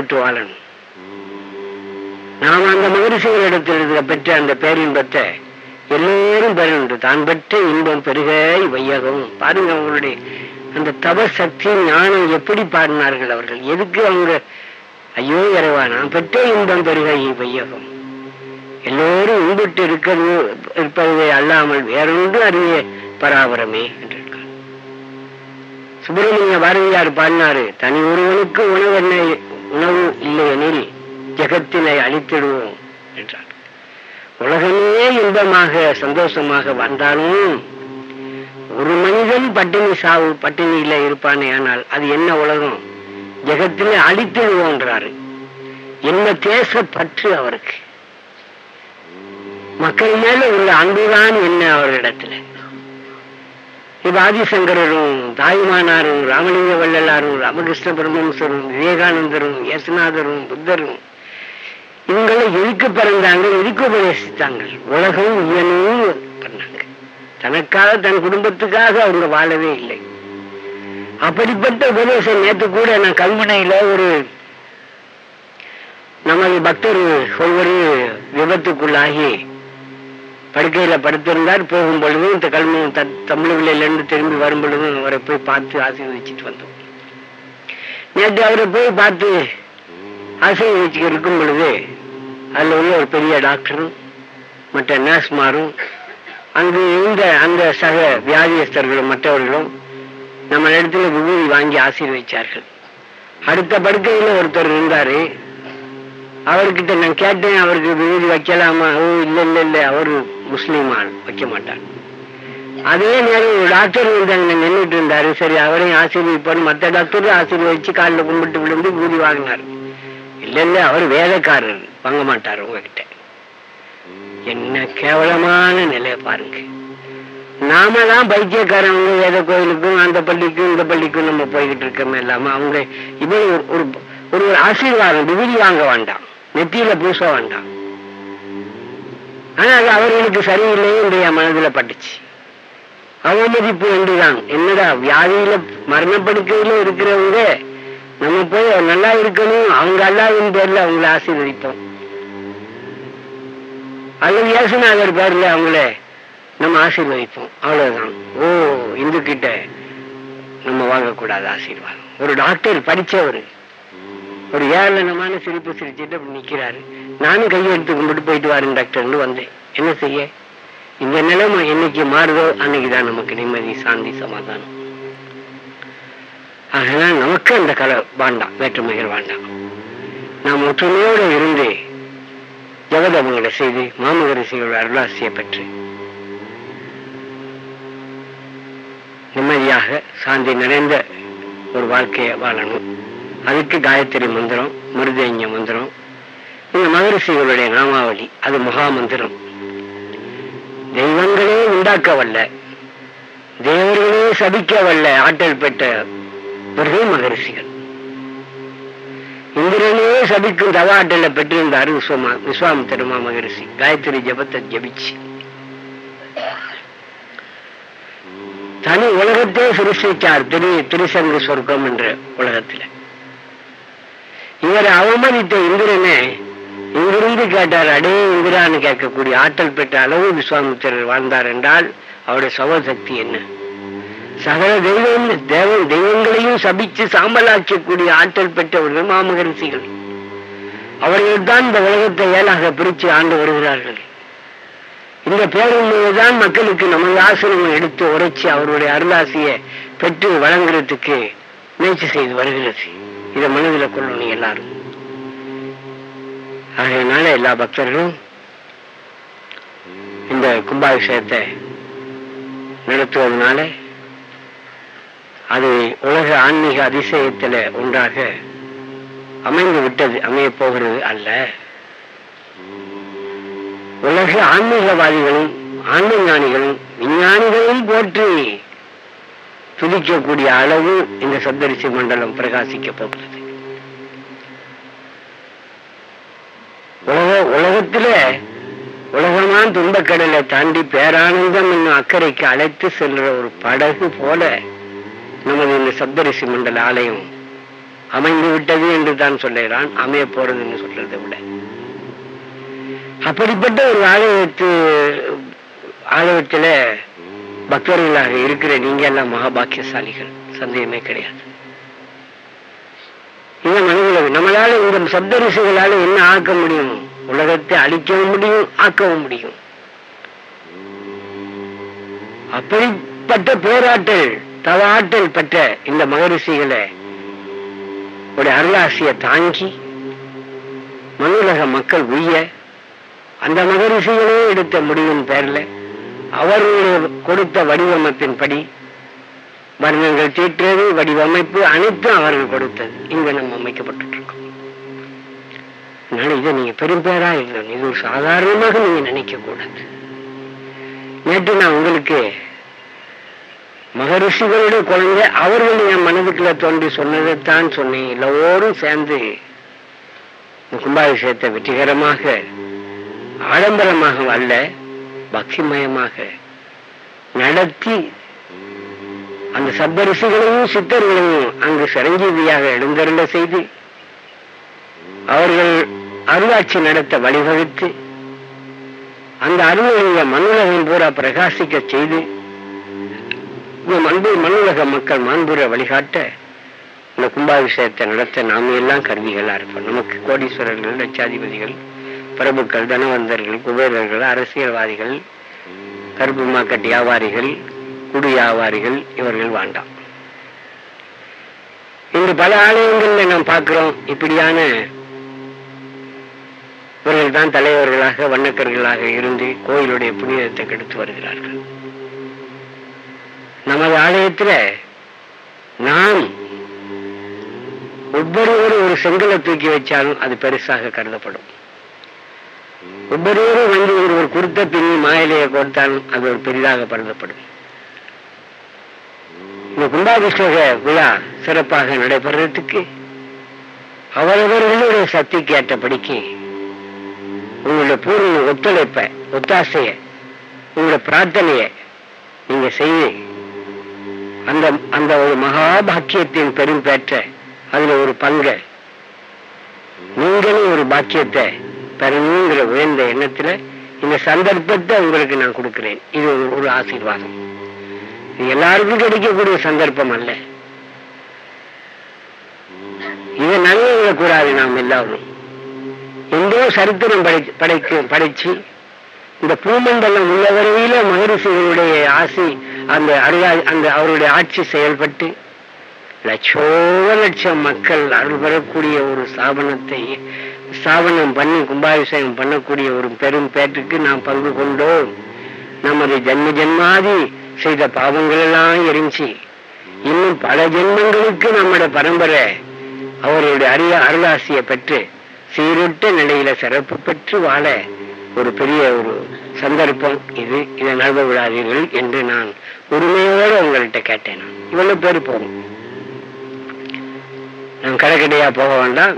இன்புற்று வாழணும். நாம் அந்த மகரிஷிகளிடத்தில் பெற்ற அந்த பேரின்பத்தை எல்லோரும் பெறணும். தான் பெற்ற இன்பம் பெருக வையகம். பாருங்க அவங்களுடைய அந்த தவ சக்தி ஞானம் எப்படி பாடினார்கள் அவர்கள். எதுக்கு அவங்க ஐயோ இறைவா நான் பெற்ற இன்பம் பெருக வையகம், எல்லோரும் இன்புட்டு இருப்பதை அல்லாமல் வேறொன்று அறிய பராபரமே என்றிருக்கார். சுப்பிரமணிய பாரதியார் பாடினாரு, தனி ஒருவனுக்கு உணவு இல்லையெனில் ஜெகத்தினை அழித்திடுவோம் என்றார். உலகமே இன்பமாக சந்தோஷமாக வந்தாலும் ஒரு மனிதன் பட்டினியில இருப்பானே, ஆனால் அது என்ன உலகம், ஜெகத்திலே அழித்திடுவோன்றாரு. என்ன தேச பற்று அவருக்கு, மக்கள் மேல உள்ள அன்புதான் என்ன அவரிடத்துல. இப்ப ஆதிசங்கரரும் தாய்மானாரும் ராமலிங்க வள்ளலாரும் ராமகிருஷ்ண பரமஹம்சரும் விவேகானந்தரும் இயேசுநாதரும் புத்தரும் இவங்களை எதுக்கு பிறந்தாங்க, எதுக்கு உபதேசித்தாங்க? உலகம் இயனும் பண்ணாங்க. தனக்காக தன் குடும்பத்துக்காக அவங்க வாழவே இல்லை. அப்படிப்பட்ட உபதேசம் நேற்று கூட நான் கல்முனையில ஒரு நமது பக்தர் ஒருவர் விபத்துக்குள்ளாகி படுக்கையில படுத்திருந்தார். போகும் பொழுதும் இந்த தமிழ்விலிருந்து திரும்பி வரும் பொழுதும் அவரை போய் பார்த்து ஆசீர்வதிச்சுட்டு வந்தோம். நேற்று அவரை போய் பார்த்து ஆசீர்வதிச்சு இருக்கும் பொழுது அதுல உள்ள ஒரு பெரிய டாக்டரும் மற்ற நர்ஸ்மாரும் அங்கு இருந்த அந்த சக வியாதியஸ்தர்களும் மற்றவர்களும் நம்ம இடத்துல விபூதி வாங்கி ஆசீர்வதிச்சார்கள். அடுத்த படுக்கையில ஒருத்தர் இருந்தாரு. அவர்கிட்ட நான் கேட்டேன், அவருக்கு விபூதி வைக்கலாமா? ஓ இல்ல இல்ல இல்ல, அவரு முஸ்லீமான், வைக்க மாட்டார். அதே நேரம் ஒரு டாக்டர் வந்து அங்க நின்றுட்டு இருந்தாரு. சரி அவரையும் ஆசீர்வதிப்பாரு. மற்ற டாக்டரும் ஆசீர்வதிச்சு காலில் கும்பிட்டு விழுந்து விபூதி வாங்கினார். இல்ல இல்ல அவர் வேலைக்காரர், வாங்க மாட்டார் உங்ககிட்ட. என்ன கேவலமான நிலையை பாருங்க. நாம தான் பைத்தியக்காரவங்க, வேத கோயிலுக்கும் அந்த பள்ளிக்கும் இந்த பள்ளிக்கும் நம்ம போய்கிட்டு இருக்கோமே இல்லாம அவங்க இவன் ஒரு ஒரு ஆசீர்வாதம் விபூதி வாங்க வேண்டாம், நெத்தியில பூச வேண்டாம். ஆனா அது அவர்களுக்கு சரியில்லையே என்று என் மனதுல பட்டுச்சு. அவமதிப்பு என்றுதான். என்னடா வியாதியில மரணப்படுக்கையில இருக்கிறவங்க நம்ம போய் நல்லா இருக்கணும், அவங்க அல்லாவின் பேர்ல அவங்கள ஆசீர்வதிப்போம். அல்லது இயேசுநாதர் பேர்ல அவங்கள நம்ம ஆசீர்வதிப்போம், அவ்வளவுதான். ஓ இந்து கிட்ட நம்ம வாங்கக்கூடாது ஆசீர்வாதம். ஒரு டாக்டர் படிச்சவர் ஒரு ஏளனமான சிரிப்பு சிரிச்சுட்டு அப்படி நிக்கிறாரு. நானும் கையெடுத்து கும்பிட்டு போயிட்டு வரேன் டாக்டர்னு வந்தேன். என்ன செய்ய, இந்த நிலைமை என்னைக்கு மாறுதோ அன்னைக்குதான் நமக்கு நிம்மதி, சாந்தி, சமாதானம். அதனால நமக்கு அந்த கலை வேண்டாம், வேற்றுமைகள் வேண்டாம். நாம் ஒற்றுமையோடு இருந்து ஜெகதபங்களை செய்து மாமகரிஷியோட அருளாசியை பெற்று நிம்மதியாக சாந்தி நிறைந்த ஒரு வாழ்க்கையை வாழணும். அதுக்கு காயத்ரி மந்திரம், மிருதங்க மந்திரம், இந்த மகரிஷிகளுடைய நாமாவளி, அது மகா மந்திரம். தெய்வங்களே உண்டாக்கவல்ல, தேவர்களே சபிக்கவல்ல ஆற்றல் பெற்றவர்கள் மகரிஷிகள். இந்திரனே சபிக்கும் தவ ஆற்றலை பெற்றிருந்தாரு விஸ்வாமித்திர மகரிஷி. காயத்ரி ஜபத்தை ஜபிச்சு தனி உலகத்தை சிருஷ்டிச்சார். திரிசங்கு சொர்க்கம் என்ற உலகத்துல. இவரை அவமதித்த இந்திரனே இங்கிருந்து கேட்டார், அடே இந்திரான்னு கேட்கக்கூடிய ஆற்றல் பெற்ற அளவு விஸ்வாமித்திரர் வாழ்ந்தார் என்றால் அவருடைய சவசக்தி என்ன? சகல தெய்வங்களையும் சபிச்சு சாம்பலாக்கக்கூடிய ஆற்றல் பெற்றவர்கள் மாமகரிஷிகள். அவர்கள் தான் இந்த உலகத்தை ஏழாக பிரித்து ஆண்டு வருகிறார்கள். இந்த பேருண்மையைதான் மக்களுக்கு நமது ஆசிரியர்கள் எடுத்து உரைச்சி அவருடைய அருளாசியை பெற்று வழங்குறதுக்கு முயற்சி செய்து வருகிறது. இதை மனதில் கொள்ளணும் எல்லாரும். அதனால எல்லா பக்தர்களும் இந்த கும்பாபிஷேகத்தை நடத்துவதனால அது உலக ஆன்மீக அதிசயத்துல ஒன்றாக அமைந்து விட்டது, அமைய போகிறது அல்ல. உலக ஆன்மீகவாதிகளும் ஆன்ம ஞானிகளும் விஞ்ஞானிகளும் போற்றி துதிக்கக்கூடிய அளவு இந்த சப்தரிசி மண்டலம் பிரகாசிக்க போகிறது. உலகத்துல உலகமான் துன்பக்கடலை தாண்டி பேரானந்தம் என்னும் அக்கறைக்கு அழைத்து செல்ற ஒரு படகு போல நமது இந்த சப்தரிசி மண்டல ஆலயம் அமைந்து விட்டது என்று தான் சொல்லுகிறான், அமைய போறதுன்னு சொல்றதை விட. அப்படிப்பட்ட ஒரு ஆலயத்துல பக்தர்களாக இருக்கிற நீங்க எல்லாம் மகாபாக்கியசாலிகள், சந்தேகமே கிடையாது. இந்த மனிதர்கள் நம்மளால இந்த சப்த ரிஷிகளால என்ன ஆக்க முடியும்? உலகத்தை அழிக்கவும் முடியும், ஆக்கவும் முடியும். அப்படிப்பட்ட போராட்டல் தவ ஆற்றல் பெற்ற இந்த மகரிஷிகளை ஒரு அருளாசியை தாங்கி மனுலக மக்கள் உய்ய அந்த மகரிஷிகளே எடுத்த முடிவின் பேர்ல அவர்களுடைய கொடுத்த வடிவமைப்பின்படி வர்ணங்கள் தீட்டுறது, வடிவமைப்பு அனைத்தும் அவர்கள் கொடுத்தது இங்க நம்ம அமைக்கப்பட்டு இருக்கோம். அதனால இதை நீங்க பெரும்பேரா இல்லை, இது ஒரு சாதாரணமாக நீங்க நினைக்க கூடாது. நேற்று நான் உங்களுக்கு மகரிஷிகளுடைய குழந்தை அவர்கள் என் மனதுக்குள்ள தோன்றி சொன்னதைத்தான் சொன்னேன். எல்லோரும் சேர்ந்து கும்பாபிஷேகத்தை வெற்றிகரமாக ஆடம்பரமாக அல்ல, பக்திமயமாக நடத்தி அந்த சப்தரிஷிகளையும் சித்தர்களையும் அங்கு சிரஞ்சீவியாக எழுந்தருள செய்து அவர்கள் அருளாட்சி நடத்த வழிவகுத்து அந்த அருளைய மண்ணுலகம் பூரா பிரகாசிக்க செய்து மண்ணுலக மக்கள் மாண்புற வழிகாட்ட இந்த கும்பாபிஷேகத்தை நடத்த நாம எல்லாம் கருவிகளா இருப்போம். நமக்கு கோடீஸ்வரர்கள், லட்சாதிபதிகள், பிரபுக்கள், தனவந்தர்கள், குபேரர்கள், அரசியல்வாதிகள், கருப்பு மார்க்கெட் வியாபாரிகள், குடி வியாபாரிகள் இவர்கள் வேண்டாம். இன்று பல ஆலயங்கள்ல நாம் பார்க்கிறோம், இப்படியான இவர்கள் தான் தலைவர்களாக வண்ணக்கர்களாக இருந்து கோயிலுடைய புனிதத்தை கெடுத்து வருகிறார்கள். நமது ஆலயத்துல நாம் ஒவ்வொருவரும் ஒரு செங்கலை தூக்கி வச்சாலும் அது பெருசாக கருதப்படும். ஒவ்வொருவரும் வந்து ஒரு குருத்த பின்னி மாயிலையை கொடுத்தாலும் அது ஒரு பெரிதாக கருதப்படும். இந்த கும்பாபிஷேக விழா சிறப்பாக நடைபெறதுக்கு அவரவர்களுடைய சக்திக்கு ஏற்றபடிக்கு உங்களுடைய பூர்ண ஒத்துழைப்ப, ஒத்தாசைய, உங்களுடைய பிரார்த்தனைய நீங்க செய்து அந்த அந்த ஒரு மகாபாக்கியத்தின் பெரும் பெற்ற அதுல ஒரு பங்கு நீங்களும் ஒரு பாக்கியத்தை பெறணுங்கிற உயர்ந்த எண்ணத்துல இந்த சந்தர்ப்பத்தை உங்களுக்கு நான் கொடுக்கிறேன். இது ஒரு ஆசீர்வாதம். இது எல்லாருக்கும் கிடைக்கக்கூடிய சந்தர்ப்பம் அல்ல. இதை நன்மை கூடாது. நாம் எல்லாரும் எந்தோ சரித்திரம் படைச்சு இந்த பூமண்டலம் உள்ளவரையில மகரிஷிகளுடைய ஆசி அந்த அவருடைய ஆட்சி செயல்பட்டு லட்சம் மக்கள் அருள் பெறக்கூடிய ஒரு ஸ்தாபனம் பண்ணி கும்பாபிஷேகம் பண்ணக்கூடிய ஒரு பெரும் பேற்றுக்கு நாம் பங்கு கொண்டோம். நமது ஜன்மாதி செய்த பாவங்கள் எல்லாம் எரிஞ்சு இன்னும் பல ஜென்மங்களுக்கு நம்முடைய பரம்பரை அவருடைய அருளாசியை பெற்று சீருட்ட நிலையில சிறப்பு பெற்று வாழ ஒரு பெரிய ஒரு சந்தர்ப்பம் இது. இதை நழுவ விடாதீர்கள் என்று நான் உரிமையோடு உங்கள்கிட்ட கேட்டேன். இவ்வளவு பேர் போகும், நான் கடைக்கடையா போக வேண்டாம்.